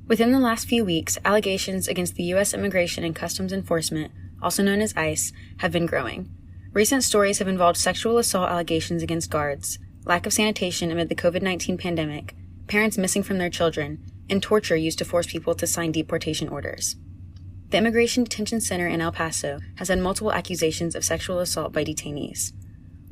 Within the last few weeks, allegations against the U.S. Immigration and Customs Enforcement, also known as ICE, have been growing. Recent stories have involved sexual assault allegations against guards, lack of sanitation amid the COVID-19 pandemic, parents missing from their children, and torture used to force people to sign deportation orders. The Immigration Detention Center in El Paso has had multiple accusations of sexual assault by detainees.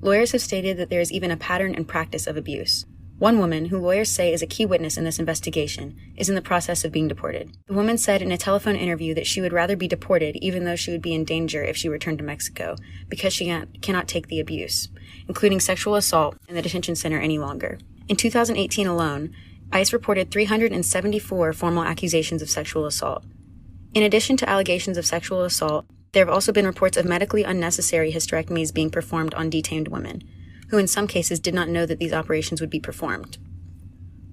Lawyers have stated that there is even a pattern and practice of abuse. One woman, who lawyers say is a key witness in this investigation, is in the process of being deported. The woman said in a telephone interview that she would rather be deported even though she would be in danger if she returned to Mexico, because she cannot take the abuse, including sexual assault, in the detention center any longer. In 2018 alone, ICE reported 374 formal accusations of sexual assault. In addition to allegations of sexual assault, there have also been reports of medically unnecessary hysterectomies being performed on detained women, who in some cases did not know that these operations would be performed.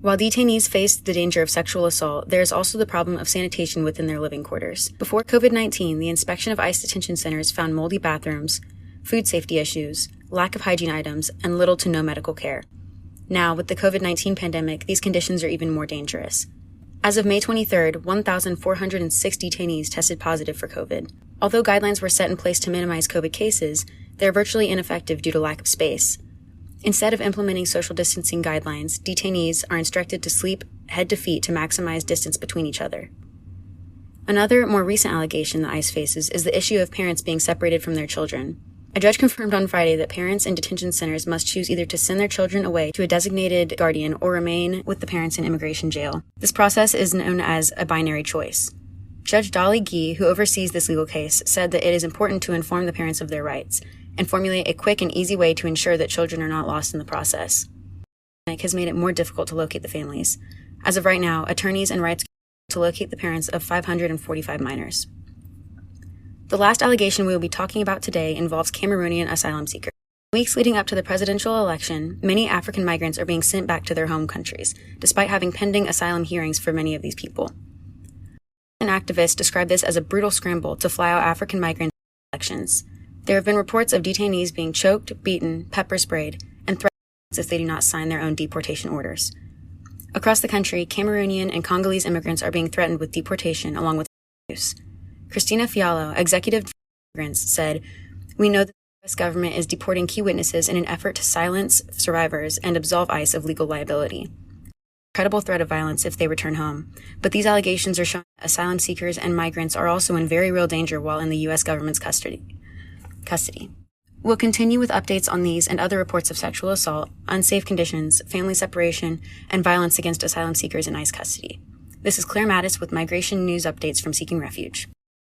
While detainees face the danger of sexual assault, there is also the problem of sanitation within their living quarters. Before COVID-19, the inspection of ICE detention centers found moldy bathrooms, food safety issues, lack of hygiene items, and little to no medical care. Now, with the COVID-19 pandemic, these conditions are even more dangerous. As of May 23rd, 1,406 detainees tested positive for COVID. Although guidelines were set in place to minimize COVID cases, they are virtually ineffective due to lack of space. Instead of implementing social distancing guidelines, detainees are instructed to sleep head to feet to maximize distance between each other. Another, more recent allegation that ICE faces is the issue of parents being separated from their children. A judge confirmed on Friday that parents in detention centers must choose either to send their children away to a designated guardian or remain with the parents in immigration jail. This process is known as a binary choice. Judge Dolly Gee, who oversees this legal case, said that it is important to inform the parents of their rights and formulate a quick and easy way to ensure that children are not lost in the process. It has made it more difficult to locate the families. As of right now, attorneys and rights to locate the parents of 545 minors. The last allegation we will be talking about today involves Cameroonian asylum seekers. Weeks leading up to the presidential election, many African migrants are being sent back to their home countries, despite having pending asylum hearings for many of these people. An activist described this as a brutal scramble to fly out African migrants in elections. There have been reports of detainees being choked, beaten, pepper sprayed, and threatened if they do not sign their own deportation orders. Across the country, Cameroonian and Congolese immigrants are being threatened with deportation along with abuse. Christina Fiallo, executive for immigrants, said, "We know that the U.S. government is deporting key witnesses in an effort to silence survivors and absolve ICE of legal liability. Credible threat of violence if they return home, but these allegations are showing that asylum seekers and migrants are also in very real danger while in the U.S. government's custody. We'll continue with updates on these and other reports of sexual assault, unsafe conditions, family separation, and violence against asylum seekers in ICE custody. This is Claire Mattis with Migration News Updates from Seeking Refuge.